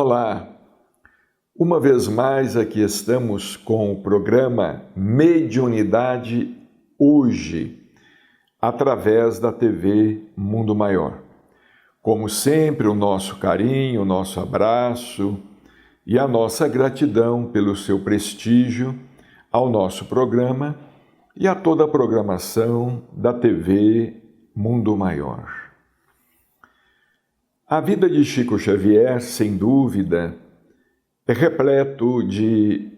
Olá, uma vez mais aqui estamos com o programa Mediunidade Hoje, através da TV Mundo Maior. Como sempre, o nosso carinho, o nosso abraço e a nossa gratidão pelo seu prestígio ao nosso programa e a toda a programação da TV Mundo Maior. A vida de Chico Xavier, sem dúvida, é repleto de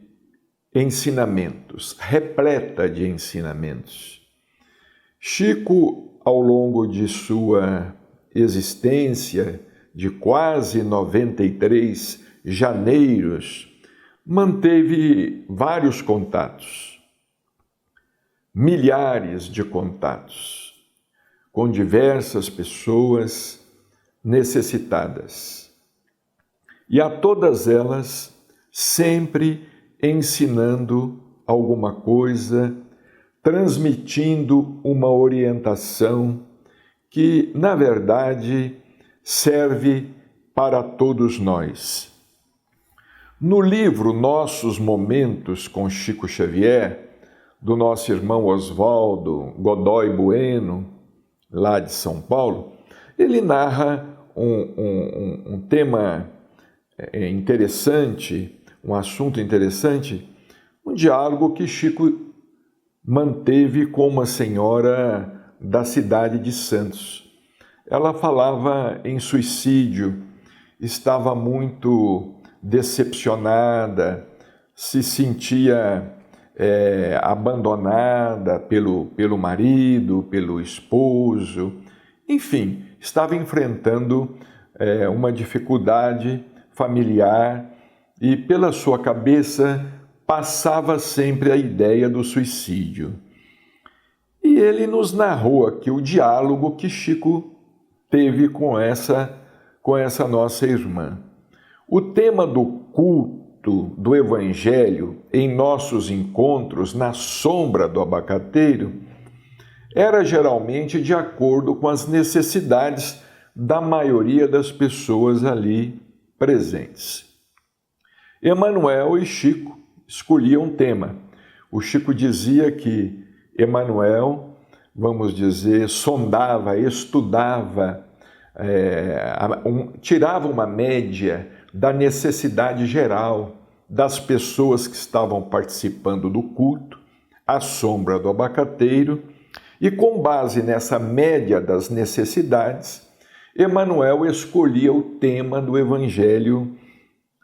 ensinamentos, repleta de ensinamentos. Chico, ao longo de sua existência de quase 93 janeiros, manteve vários contatos, milhares de contatos, com diversas pessoas necessitadas. E a todas elas, sempre ensinando alguma coisa, transmitindo uma orientação que, na verdade, serve para todos nós. No livro Nossos Momentos com Chico Xavier, do nosso irmão Oswaldo Godoy Bueno, lá de São Paulo, ele narra um tema interessante, um assunto interessante, um diálogo que Chico manteve com uma senhora da cidade de Santos. Ela falava em suicídio, estava muito decepcionada, se sentia abandonada pelo marido, pelo esposo, enfim, estava enfrentando uma dificuldade familiar e pela sua cabeça passava sempre a ideia do suicídio. E ele nos narrou aqui o diálogo que Chico teve com essa nossa irmã. O tema do culto do Evangelho em nossos encontros na sombra do abacateiro era geralmente de acordo com as necessidades da maioria das pessoas ali presentes. Emmanuel e Chico escolhiam um tema. O Chico dizia que Emmanuel, vamos dizer, sondava, estudava, tirava uma média da necessidade geral das pessoas que estavam participando do culto, à sombra do abacateiro, e com base nessa média das necessidades, Emmanuel escolhia o tema do Evangelho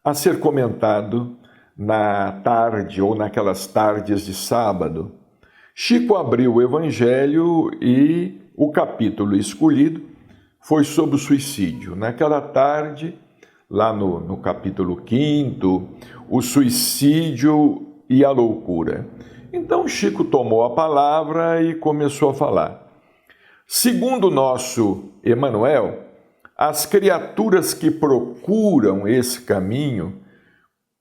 a ser comentado na tarde ou naquelas tardes de sábado. Chico abriu o Evangelho e o capítulo escolhido foi sobre o suicídio. Naquela tarde, lá no capítulo 5º, o suicídio e a loucura. Então Chico tomou a palavra e começou a falar. Segundo o nosso Emmanuel, as criaturas que procuram esse caminho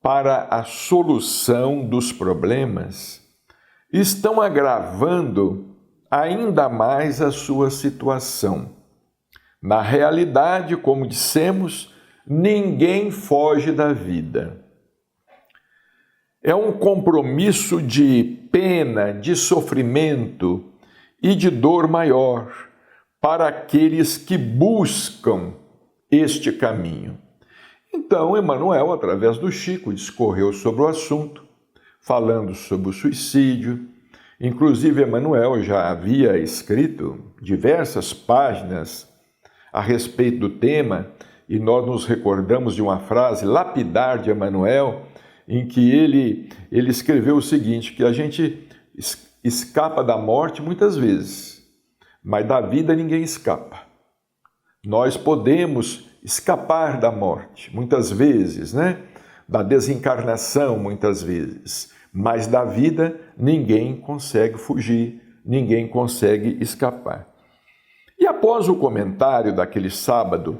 para a solução dos problemas estão agravando ainda mais a sua situação. Na realidade, como dissemos, ninguém foge da vida. É um compromisso de pena, de sofrimento e de dor maior para aqueles que buscam este caminho. Então, Emmanuel, através do Chico, discorreu sobre o assunto, falando sobre o suicídio. Inclusive, Emmanuel já havia escrito diversas páginas a respeito do tema, e nós nos recordamos de uma frase lapidar de Emmanuel, em que ele escreveu o seguinte, que a gente escapa da morte muitas vezes, mas da vida ninguém escapa. Nós podemos escapar da morte, muitas vezes, né? Da desencarnação, muitas vezes, mas da vida ninguém consegue fugir, ninguém consegue escapar. E após o comentário daquele sábado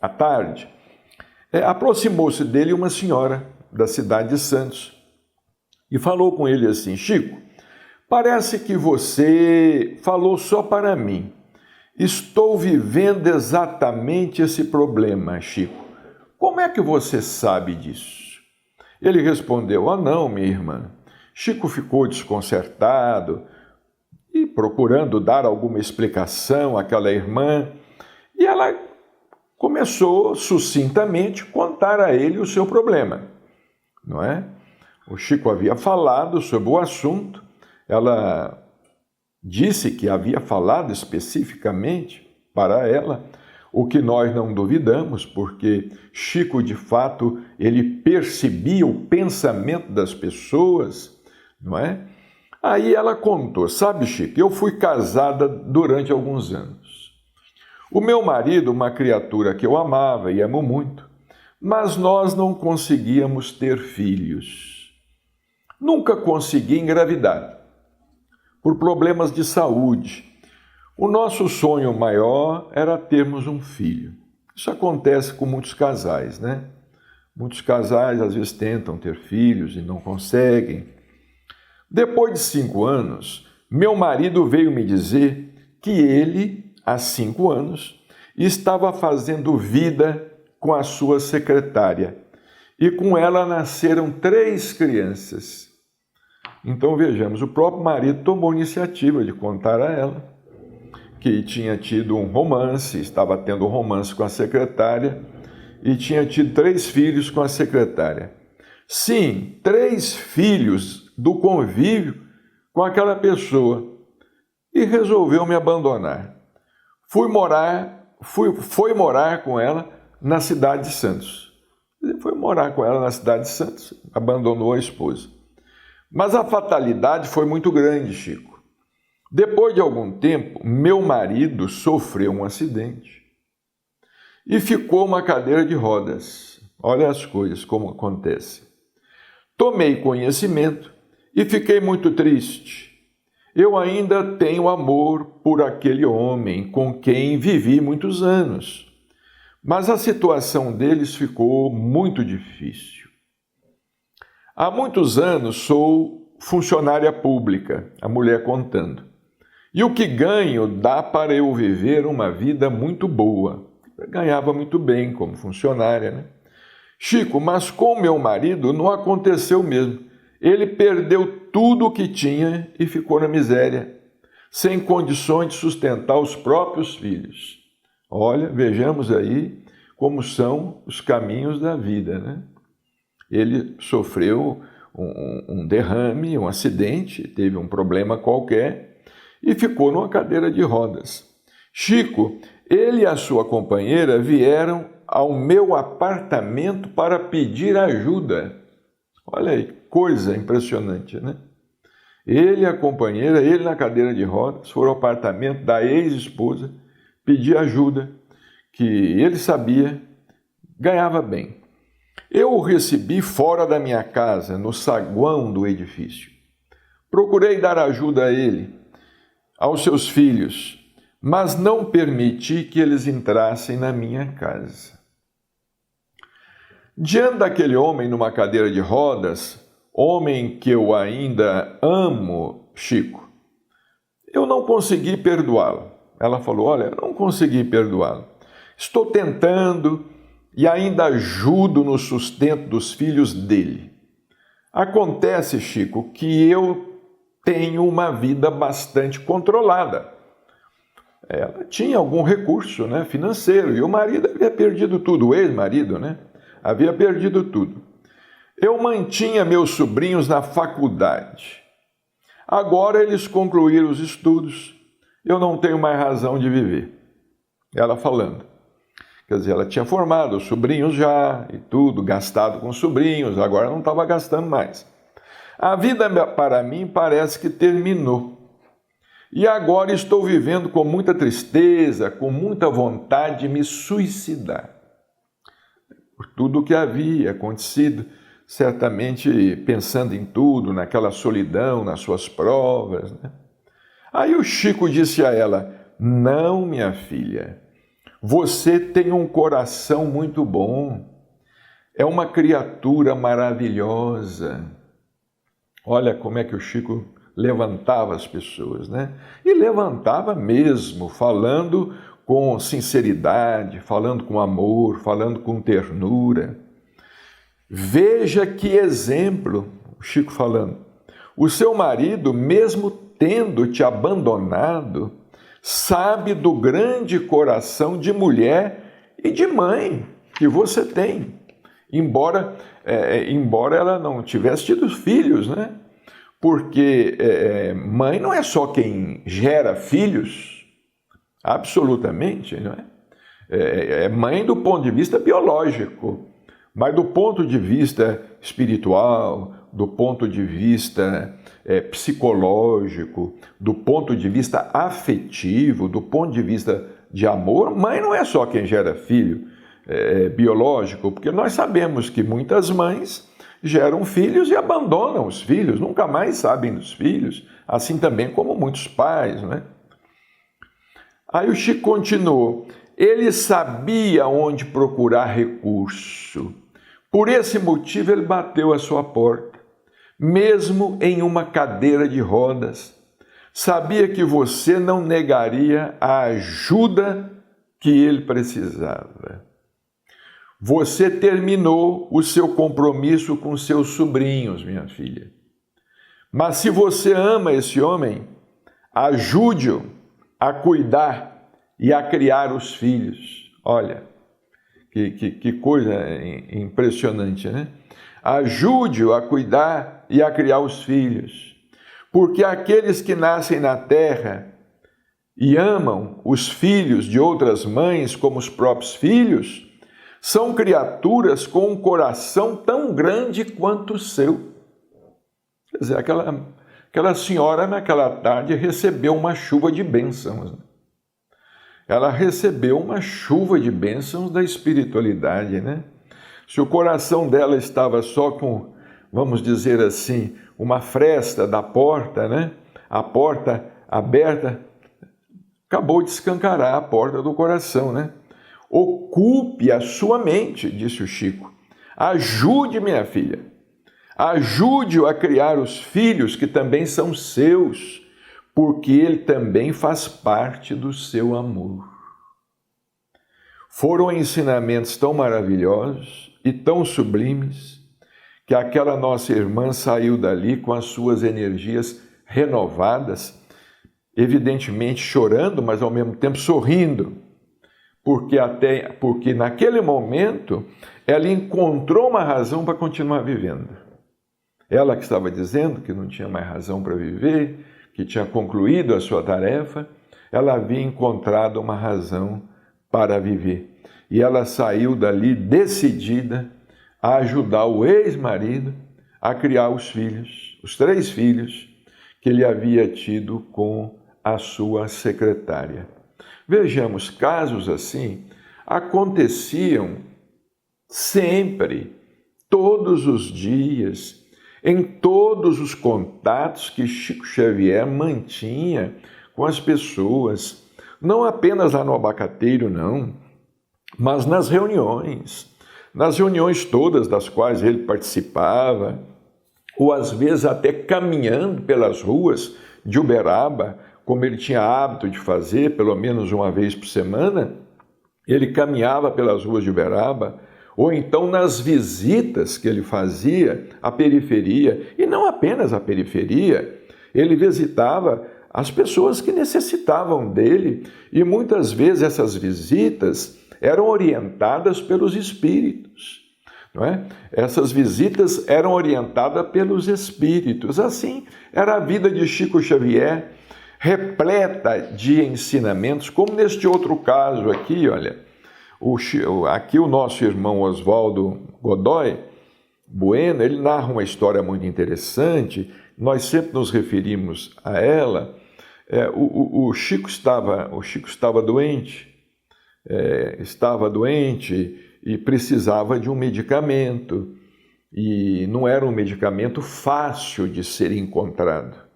à tarde, aproximou-se dele uma senhora da cidade de Santos e falou com ele assim: Chico, parece que você falou só para mim. Estou vivendo exatamente esse problema, Chico. como é que você sabe disso? Ele respondeu: ah, não, minha irmã. Chico ficou desconcertado e procurando dar alguma explicação àquela irmã, e ela começou sucintamente a contar a ele o seu problema, não é? O Chico havia falado sobre o assunto, ela disse que havia falado especificamente para ela, o que nós não duvidamos, porque Chico, de fato, ele percebia o pensamento das pessoas, não é? Aí ela contou: sabe, Chico, eu fui casada durante alguns anos. O meu marido, uma criatura que eu amava e amo muito, mas nós não conseguíamos ter filhos. Nunca consegui engravidar, por problemas de saúde. O nosso sonho maior era termos um filho. Isso acontece com muitos casais, né? Muitos casais às vezes tentam ter filhos e não conseguem. Depois de 5 anos, meu marido veio me dizer que ele, há 5 anos, estava fazendo vida com a sua secretária e com ela nasceram 3 crianças. Então vejamos, o próprio marido tomou a iniciativa de contar a ela que tinha tido um romance, estava tendo um romance com a secretária e tinha tido 3 filhos com a secretária. Sim, 3 filhos do convívio com aquela pessoa, e resolveu me abandonar. Foi morar com ela na cidade de Santos. Foi morar com ela na cidade de Santos, abandonou a esposa. Mas a fatalidade foi muito grande, Chico. Depois de algum tempo, meu marido sofreu um acidente e ficou uma cadeira de rodas. Olha as coisas como acontecem. Tomei conhecimento e fiquei muito triste. Eu ainda tenho amor por aquele homem com quem vivi muitos anos, mas a situação deles ficou muito difícil. Há muitos anos sou funcionária pública, a mulher contando. E o que ganho dá para eu viver uma vida muito boa. Eu ganhava muito bem como funcionária, né? Chico, mas com meu marido não aconteceu mesmo. Ele perdeu tudo o que tinha e ficou na miséria, sem condições de sustentar os próprios filhos. Olha, vejamos aí como são os caminhos da vida, né? Ele sofreu um derrame, um acidente, teve um problema qualquer, e ficou numa cadeira de rodas. Chico, ele e a sua companheira vieram ao meu apartamento para pedir ajuda. Olha aí, coisa impressionante, né? Ele e a companheira, ele na cadeira de rodas, foram ao apartamento da ex-esposa pedir ajuda, que ele sabia, ganhava bem. Eu o recebi fora da minha casa, no saguão do edifício. Procurei dar ajuda a ele, aos seus filhos, mas não permiti que eles entrassem na minha casa. Diante daquele homem numa cadeira de rodas, homem que eu ainda amo, Chico, eu não consegui perdoá-lo. Ela falou: olha, eu não consegui perdoá-lo. Estou tentando e ainda ajudo no sustento dos filhos dele. Acontece, Chico, que eu tenho uma vida bastante controlada. Ela tinha algum recurso, né, financeiro, e o marido havia perdido tudo, o ex-marido, né, havia perdido tudo. Eu mantinha meus sobrinhos na faculdade. Agora eles concluíram os estudos, eu não tenho mais razão de viver. Ela falando. Quer dizer, ela tinha formado os sobrinhos já e tudo, gastado com os sobrinhos, agora não estava gastando mais. A vida para mim parece que terminou. E agora estou vivendo com muita tristeza, com muita vontade de me suicidar. Por tudo o que havia acontecido, certamente pensando em tudo, naquela solidão, nas suas provas, né? Aí o Chico disse a ela: não, minha filha, você tem um coração muito bom, é uma criatura maravilhosa. Olha como é que o Chico levantava as pessoas, né? E levantava mesmo, falando com sinceridade, falando com amor, falando com ternura. Veja que exemplo, o Chico falando, o seu marido, mesmo tendo te abandonado, sabe do grande coração de mulher e de mãe que você tem, embora ela não tivesse tido filhos, né? Porque mãe não é só quem gera filhos, absolutamente, não é? É mãe do ponto de vista biológico, mas do ponto de vista espiritual, do ponto de vista psicológico, do ponto de vista afetivo, do ponto de vista de amor, mãe não é só quem gera filho biológico, porque nós sabemos que muitas mães geram filhos e abandonam os filhos, nunca mais sabem dos filhos, assim também como muitos pais, né? Aí o Chico continuou, ele sabia onde procurar recurso, por esse motivo ele bateu à sua porta, mesmo em uma cadeira de rodas, sabia que você não negaria a ajuda que ele precisava. Você terminou o seu compromisso com seus sobrinhos, minha filha. Mas se você ama esse homem, ajude-o a cuidar e a criar os filhos. Olha, que coisa impressionante, né? Ajude-o a cuidar e a criar os filhos. Porque aqueles que nascem na terra e amam os filhos de outras mães como os próprios filhos, são criaturas com um coração tão grande quanto o seu. Quer dizer, aquela senhora naquela tarde recebeu uma chuva de bênçãos. Ela recebeu uma chuva de bênçãos da espiritualidade, né? Se o coração dela estava só com, vamos dizer assim, uma fresta da porta, né? A porta aberta, acabou de escancarar a porta do coração, né? Ocupe a sua mente, disse o Chico. Ajude, minha filha. Ajude-o a criar os filhos que também são seus, porque ele também faz parte do seu amor. Foram ensinamentos tão maravilhosos e tão sublimes que aquela nossa irmã saiu dali com as suas energias renovadas, evidentemente chorando, mas ao mesmo tempo sorrindo. Porque naquele momento ela encontrou uma razão para continuar vivendo. Ela que estava dizendo que não tinha mais razão para viver, que tinha concluído a sua tarefa, ela havia encontrado uma razão para viver. E ela saiu dali decidida a ajudar o ex-marido a criar os filhos, os 3 filhos que ele havia tido com a sua secretária. Vejamos, casos assim aconteciam sempre, todos os dias, em todos os contatos que Chico Xavier mantinha com as pessoas, não apenas lá no Abacateiro, não, mas nas reuniões todas das quais ele participava, ou às vezes até caminhando pelas ruas de Uberaba, como ele tinha hábito de fazer, pelo menos uma vez por semana, ele caminhava pelas ruas de Uberaba, ou então nas visitas que ele fazia à periferia, e não apenas à periferia, ele visitava as pessoas que necessitavam dele, e muitas vezes essas visitas eram orientadas pelos espíritos, não é? Essas visitas eram orientadas pelos espíritos. Assim era a vida de Chico Xavier, repleta de ensinamentos, como neste outro caso aqui, olha, aqui o nosso irmão Oswaldo Godoy Bueno, ele narra uma história muito interessante, nós sempre nos referimos a ela. O Chico estava doente, e precisava de um medicamento, e não era um medicamento fácil de ser encontrado.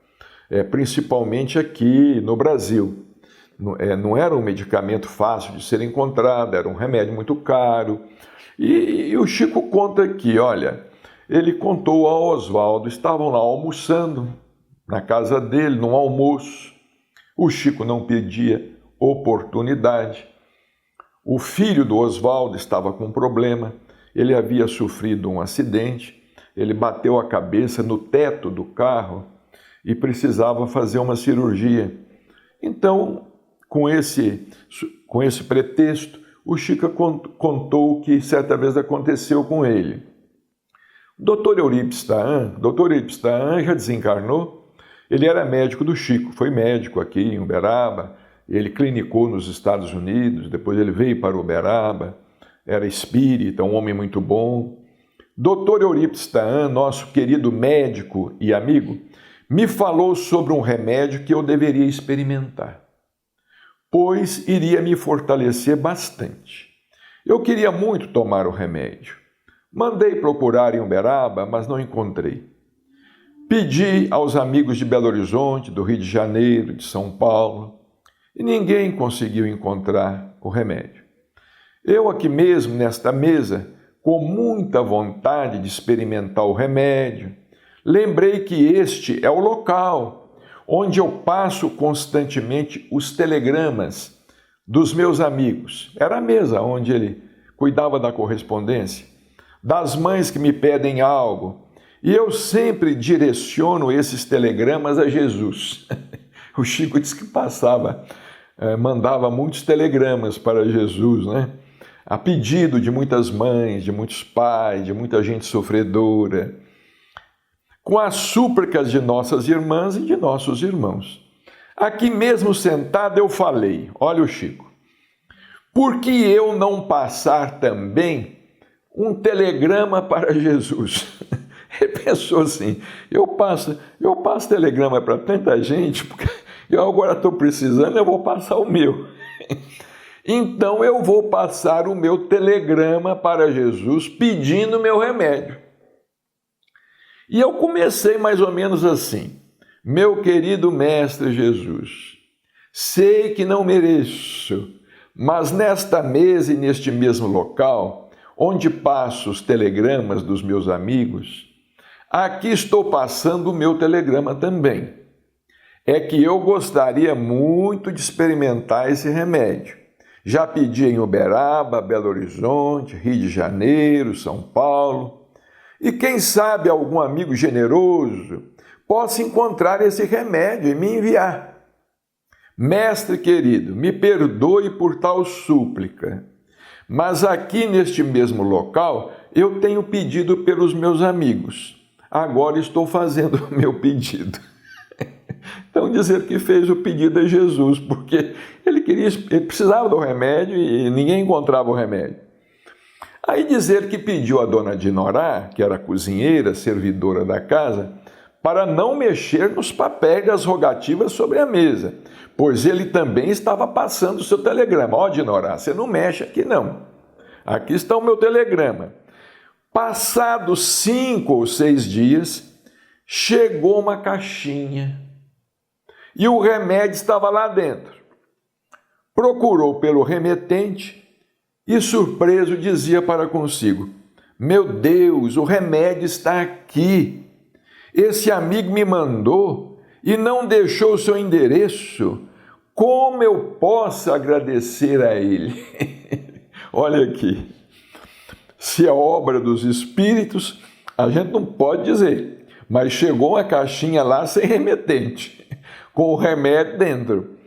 Principalmente aqui no Brasil. Não era um medicamento fácil de ser encontrado, era um remédio muito caro. E o Chico conta aqui, olha, ele contou ao Oswaldo, estavam lá almoçando na casa dele, num almoço. O Chico não pedia oportunidade. O filho do Oswaldo estava com um problema, ele havia sofrido um acidente, ele bateu a cabeça no teto do carro e precisava fazer uma cirurgia. Então, com esse pretexto, o Chico contou o que certa vez aconteceu com ele. O Dr. Eurípides Tahan já desencarnou. Ele era médico do Chico, foi médico aqui em Uberaba, ele clinicou nos Estados Unidos, depois ele veio para Uberaba, era espírita, um homem muito bom. Dr. Eurípides Tahan, nosso querido médico e amigo, me falou sobre um remédio que eu deveria experimentar, pois iria me fortalecer bastante. Eu queria muito tomar o remédio. Mandei procurar em Uberaba, mas não encontrei. Pedi aos amigos de Belo Horizonte, do Rio de Janeiro, de São Paulo, e ninguém conseguiu encontrar o remédio. Eu aqui mesmo, nesta mesa, com muita vontade de experimentar o remédio, lembrei que este é o local onde eu passo constantemente os telegramas dos meus amigos. Era a mesa onde ele cuidava da correspondência, das mães que me pedem algo, e eu sempre direciono esses telegramas a Jesus. O Chico disse que mandava muitos telegramas para Jesus, né? A pedido de muitas mães, de muitos pais, de muita gente sofredora, com as súplicas de nossas irmãs e de nossos irmãos. Aqui mesmo sentado eu falei, olha o Chico, por que eu não passar também um telegrama para Jesus? Ele pensou assim, eu passo telegrama para tanta gente, porque eu agora estou precisando, eu vou passar o meu. Então eu vou passar o meu telegrama para Jesus pedindo meu remédio. E eu comecei mais ou menos assim, meu querido Mestre Jesus, sei que não mereço, mas nesta mesa e neste mesmo local, onde passo os telegramas dos meus amigos, aqui estou passando o meu telegrama também. É que eu gostaria muito de experimentar esse remédio. Já pedi em Uberaba, Belo Horizonte, Rio de Janeiro, São Paulo. E quem sabe algum amigo generoso possa encontrar esse remédio e me enviar. Mestre querido, me perdoe por tal súplica, mas aqui neste mesmo local eu tenho pedido pelos meus amigos. Agora estou fazendo o meu pedido. Então dizer que fez o pedido a Jesus, porque ele precisava do remédio e ninguém encontrava o remédio. Aí dizer que pediu a dona Dinorá, que era cozinheira, servidora da casa, para não mexer nos papéis das rogativas sobre a mesa, pois ele também estava passando o seu telegrama. Ó, Dinorá, você não mexe aqui não. Aqui está o meu telegrama. Passados 5 ou 6 dias, chegou uma caixinha e o remédio estava lá dentro. Procurou pelo remetente e, surpreso, dizia para consigo, meu Deus, o remédio está aqui. Esse amigo me mandou e não deixou o seu endereço. Como eu posso agradecer a ele? Olha aqui, se é obra dos espíritos, a gente não pode dizer, mas chegou uma caixinha lá sem remetente, com o remédio dentro.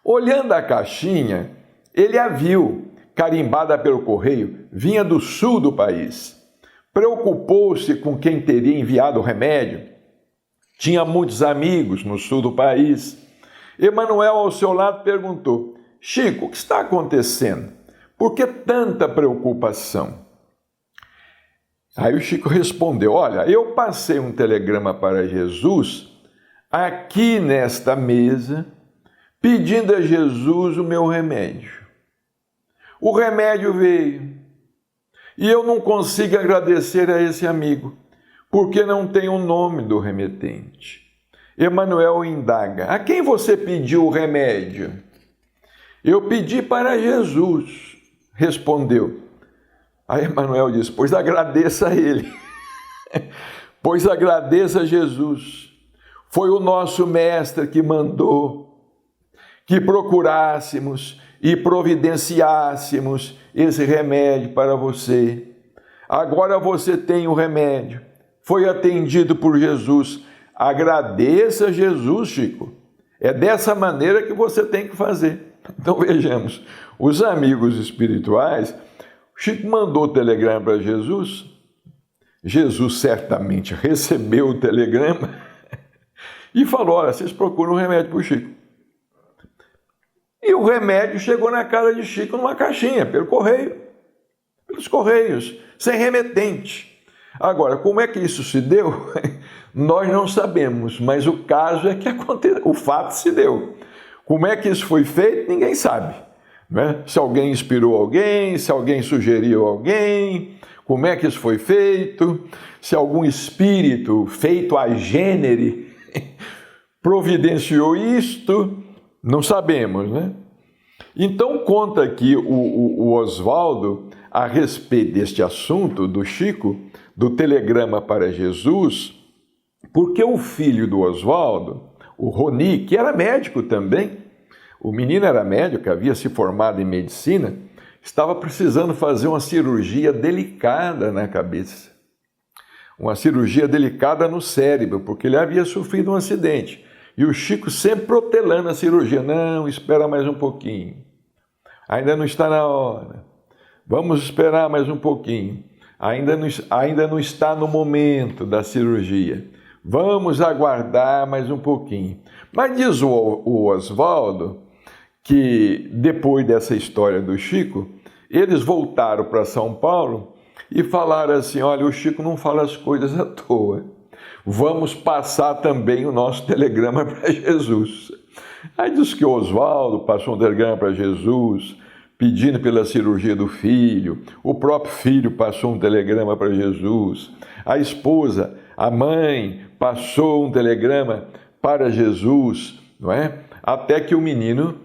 Olhando a caixinha, ele a viu, carimbada pelo correio, vinha do sul do país. Preocupou-se com quem teria enviado o remédio. Tinha muitos amigos no sul do país. Emanuel, ao seu lado, perguntou, Chico, o que está acontecendo? Por que tanta preocupação? Aí o Chico respondeu, olha, eu passei um telegrama para Jesus aqui nesta mesa, pedindo a Jesus o meu remédio. O remédio veio e eu não consigo agradecer a esse amigo, porque não tem o nome do remetente. Emanuel indaga, a quem você pediu o remédio? Eu pedi para Jesus, respondeu. Aí Emanuel disse, pois agradeça a ele, pois agradeça a Jesus. Foi o nosso mestre que mandou que procurássemos e providenciássemos esse remédio para você. Agora você tem o remédio, foi atendido por Jesus. Agradeça a Jesus, Chico. É dessa maneira que você tem que fazer. Então vejamos, os amigos espirituais, Chico mandou o telegrama para Jesus. Jesus certamente recebeu o telegrama e falou: olha, vocês procuram um remédio para o Chico. E o remédio chegou na casa de Chico numa caixinha, pelo correio, pelos correios, sem remetente. Agora, como é que isso se deu? Nós não sabemos, mas o caso é que o fato se deu. Como é que isso foi feito? Ninguém sabe, né? Se alguém inspirou alguém, se alguém sugeriu alguém, como é que isso foi feito, se algum espírito feito a gênere providenciou isto, não sabemos, né? Então conta aqui o Oswaldo a respeito deste assunto do Chico, do telegrama para Jesus, porque o filho do Oswaldo, o Roni, que era médico também, o menino era médico, havia se formado em medicina, estava precisando fazer uma cirurgia delicada na cabeça, uma cirurgia delicada no cérebro, porque ele havia sofrido um acidente. E o Chico sempre protelando a cirurgia. Não, espera mais um pouquinho. Ainda não está na hora. Vamos esperar mais um pouquinho. Ainda não está no momento da cirurgia. Vamos aguardar mais um pouquinho. Mas diz o Oswaldo que depois dessa história do Chico, eles voltaram para São Paulo e falaram assim: olha, o Chico não fala as coisas à toa. Vamos passar também o nosso telegrama para Jesus. Aí diz que o Oswaldo passou um telegrama para Jesus, pedindo pela cirurgia do filho. O próprio filho passou um telegrama para Jesus. A esposa, a mãe, passou um telegrama para Jesus, não é? Até que o menino,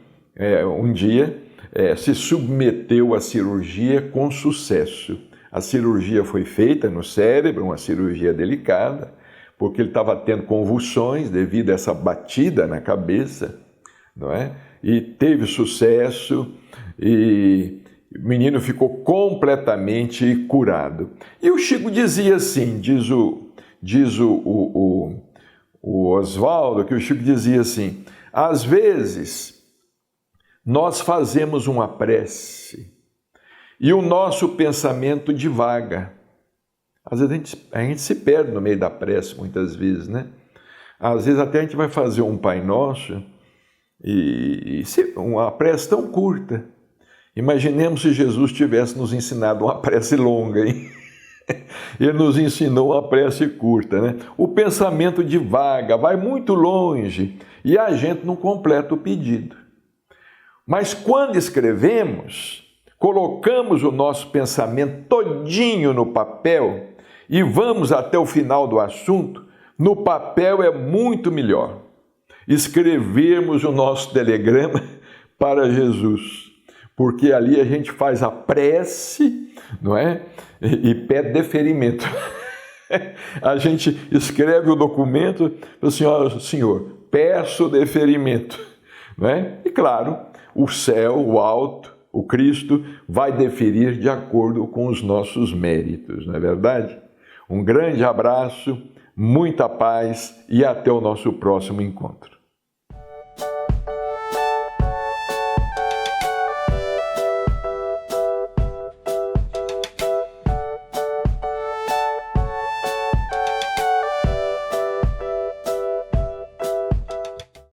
um dia, se submeteu à cirurgia com sucesso. A cirurgia foi feita no cérebro, uma cirurgia delicada, porque ele estava tendo convulsões devido a essa batida na cabeça, não é? E teve sucesso, e o menino ficou completamente curado. E o Chico dizia assim, diz o Oswaldo, que o Chico dizia assim: às vezes nós fazemos uma prece e o nosso pensamento divaga. Às vezes a gente se perde no meio da prece, muitas vezes, né? Às vezes até a gente vai fazer um Pai Nosso e uma prece tão curta. Imaginemos se Jesus tivesse nos ensinado uma prece longa, hein? Ele nos ensinou uma prece curta, né? O pensamento divaga, vai muito longe e a gente não completa o pedido. Mas quando escrevemos, colocamos o nosso pensamento todinho no papel e vamos até o final do assunto, no papel é muito melhor escrevermos o nosso telegrama para Jesus, porque ali a gente faz a prece, não é? E pede deferimento. A gente escreve o documento, assim: ó, Senhor, peço deferimento, não é? E claro, o céu, o alto, o Cristo vai deferir de acordo com os nossos méritos, não é verdade? Um grande abraço, muita paz e até o nosso próximo encontro.